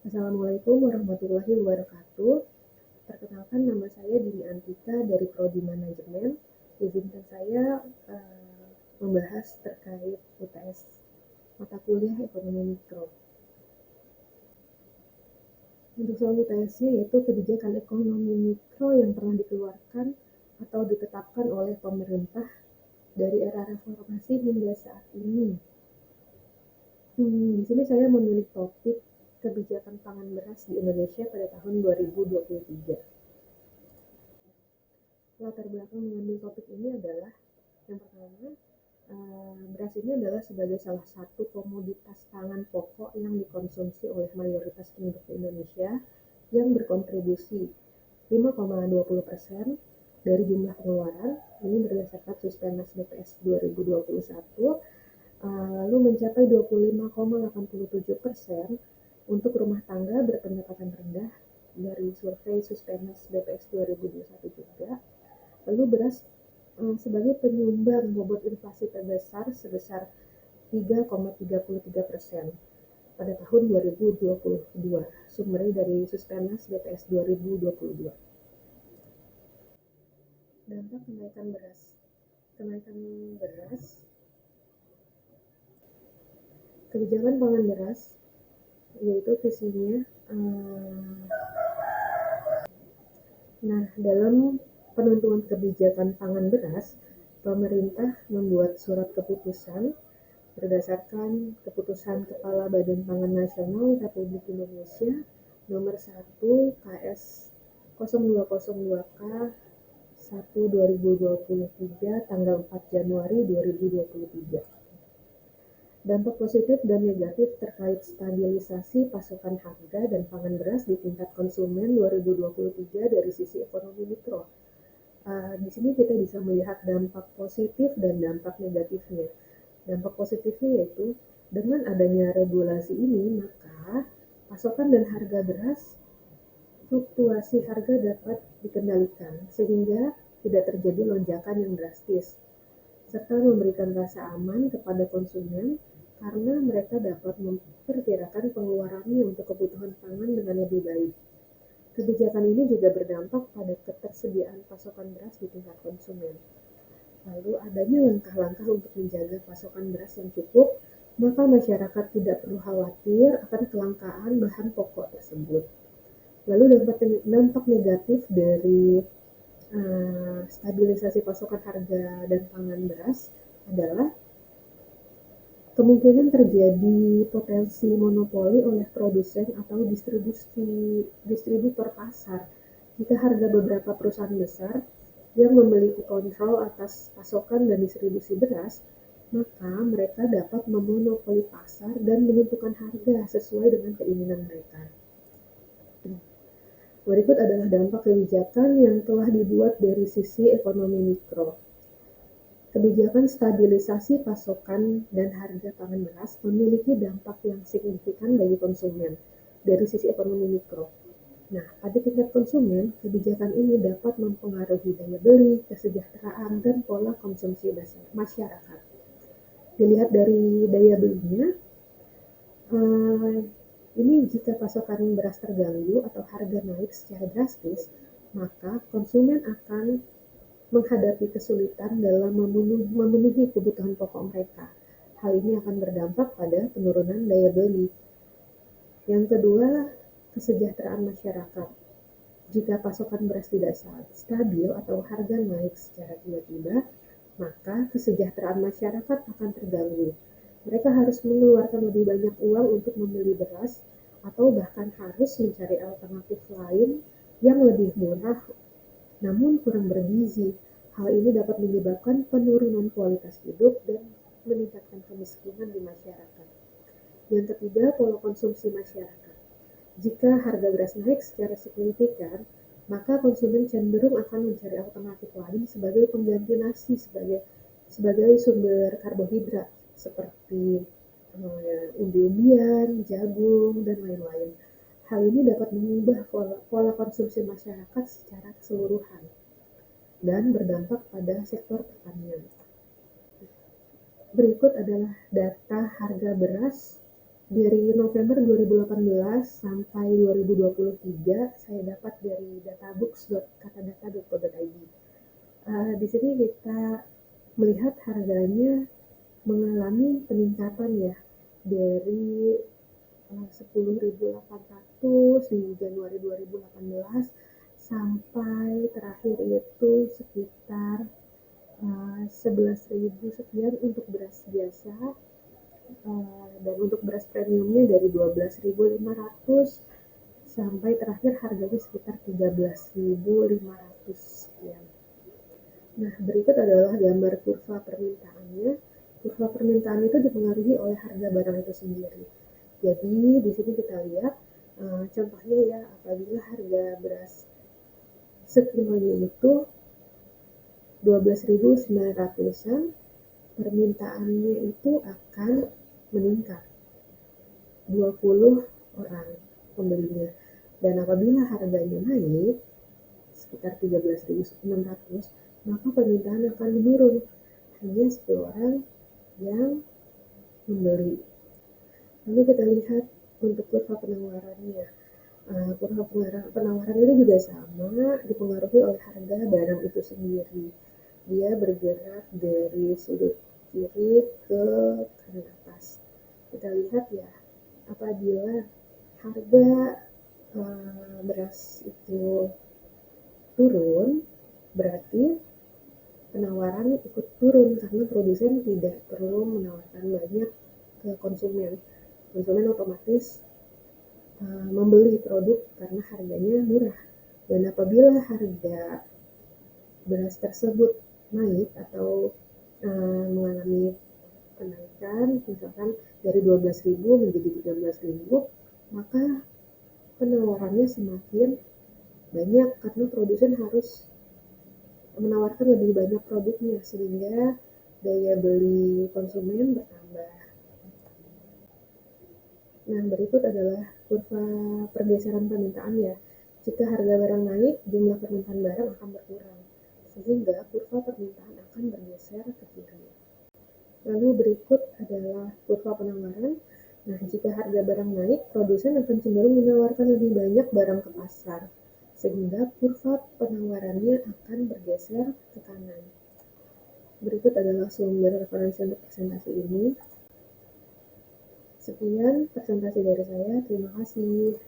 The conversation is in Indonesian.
Assalamualaikum warahmatullahi wabarakatuh. Perkenalkan, nama saya Dini Antika dari Prodi Manajemen. Izinkan saya membahas terkait UTS mata kuliah Ekonomi Mikro. Untuk soal UTS-nya yaitu kebijakan ekonomi mikro yang pernah dikeluarkan atau ditetapkan oleh pemerintah dari era reformasi hingga saat ini. Di sini saya memilih topik kebijakan pangan beras di Indonesia pada tahun 2023. Latar belakang mengambil topik ini adalah yang pertama, beras ini adalah sebagai salah satu komoditas pangan pokok yang dikonsumsi oleh mayoritas penduduk Indonesia yang berkontribusi 5,20% dari jumlah pengeluaran. Ini berdasarkan Suspenas BPS 2021, lalu mencapai 25,87% untuk rumah tangga berpendapatan rendah dari survei Suspenas BPS 2021 juga. Lalu beras sebagai penyumbang bobot inflasi terbesar sebesar 3,33% pada tahun 2022. Sumbernya dari Suspenas BPS 2022. Dampak kenaikan beras. Kenaikan beras, kebijakan pangan beras, yaitu visinya. Nah, dalam penentuan kebijakan pangan beras, pemerintah membuat surat keputusan berdasarkan keputusan Kepala Badan Pangan Nasional Republik Indonesia nomor 1 KS 0202K 1 2023 tanggal 4 Januari 2023. Dampak positif dan negatif terkait stabilisasi pasokan harga dan pangan beras di tingkat konsumen 2023 dari sisi ekonomi mikro. Di sini kita bisa melihat dampak positif dan dampak negatifnya. Dampak positifnya yaitu dengan adanya regulasi ini, maka pasokan dan harga beras, fluktuasi harga dapat dikendalikan sehingga tidak terjadi lonjakan yang drastis, serta memberikan rasa aman kepada konsumen karena mereka dapat memperkirakan pengeluarannya untuk kebutuhan pangan dengan lebih baik. Kebijakan ini juga berdampak pada ketersediaan pasokan beras di tingkat konsumen. Lalu adanya langkah-langkah untuk menjaga pasokan beras yang cukup, maka masyarakat tidak perlu khawatir akan kelangkaan bahan pokok tersebut. Lalu dampak negatif dari stabilisasi pasokan harga dan pangan beras adalah kemungkinan terjadi potensi monopoli oleh produsen atau distributor pasar jika harga beberapa perusahaan besar yang memiliki kontrol atas pasokan dan distribusi beras, maka mereka dapat memonopoli pasar dan menentukan harga sesuai dengan keinginan mereka. Berikut adalah dampak kebijakan yang telah dibuat dari sisi ekonomi mikro. Kebijakan stabilisasi pasokan dan harga pangan beras memiliki dampak yang signifikan bagi konsumen dari sisi ekonomi mikro. Nah, pada tingkat konsumen, kebijakan ini dapat mempengaruhi daya beli, kesejahteraan, dan pola konsumsi masyarakat. Dilihat dari daya belinya, ini jika pasokan beras terganggu atau harga naik secara drastis, maka konsumen akan menghadapi kesulitan dalam memenuhi kebutuhan pokok mereka. Hal ini akan berdampak pada penurunan daya beli. Yang kedua, kesejahteraan masyarakat. Jika pasokan beras tidak stabil atau harga naik secara tiba-tiba, maka kesejahteraan masyarakat akan terganggu. Mereka harus mengeluarkan lebih banyak uang untuk membeli beras atau bahkan harus mencari alternatif lain yang lebih murah namun kurang bergizi. Hal ini dapat menyebabkan penurunan kualitas hidup dan meningkatkan kemiskinan di masyarakat. Yang ketiga, pola konsumsi masyarakat. Jika harga beras naik secara signifikan, maka konsumen cenderung akan mencari alternatif lain sebagai pengganti nasi sebagai sumber karbohidrat seperti umbi-umbian, jagung, dan lain-lain. Hal ini dapat mengubah pola konsumsi masyarakat secara keseluruhan dan berdampak pada sektor pertanian. Berikut adalah data harga beras Dari November 2018 sampai 2023 saya dapat dari databooks.katadata.co.id. Di sini kita melihat harganya mengalami peningkatan ya, dari 10.800 di Januari 2018 sampai terakhir itu sekitar 11.000 sekian untuk beras biasa, dan untuk beras premiumnya dari 12.500 sampai terakhir harganya sekitar 13.500 sekian. Nah, berikut adalah gambar kurva permintaannya. Kurva permintaan itu dipengaruhi oleh harga barang itu sendiri. Jadi di sini kita lihat contohnya ya, apabila harga beras sekilonya itu 12.900-an, permintaannya itu akan meningkat 20 orang pembelinya. Dan apabila harganya naik sekitar 13.600, maka permintaan akan menurun, hanya 10 orang yang membeli. Lalu kita lihat untuk kurva penawarannya. Kurva penawaran itu juga sama, dipengaruhi oleh harga barang itu sendiri. Dia bergerak dari sudut kiri ke kanan atas. Kita lihat ya, apabila harga beras itu turun, berarti penawaran ikut turun karena produsen tidak perlu menawarkan banyak ke konsumen. Konsumen otomatis membeli produk karena harganya murah. Dan apabila harga beras tersebut naik atau mengalami kenaikan, misalkan dari 12.000 menjadi 13.000, maka penawarannya semakin banyak karena produsen harus menawarkan lebih banyak produknya sehingga daya beli konsumen bertambah. Nah, berikut adalah kurva pergeseran permintaan ya. Jika harga barang naik, jumlah permintaan barang akan berkurang, sehingga kurva permintaan akan bergeser ke kiri. Lalu berikut adalah kurva penawaran. Nah, jika harga barang naik, produsen akan cenderung menawarkan lebih banyak barang ke pasar, sehingga kurva penawarannya akan bergeser ke kanan. Berikut adalah sumber referensi untuk presentasi ini. Sekian presentasi dari saya, terima kasih.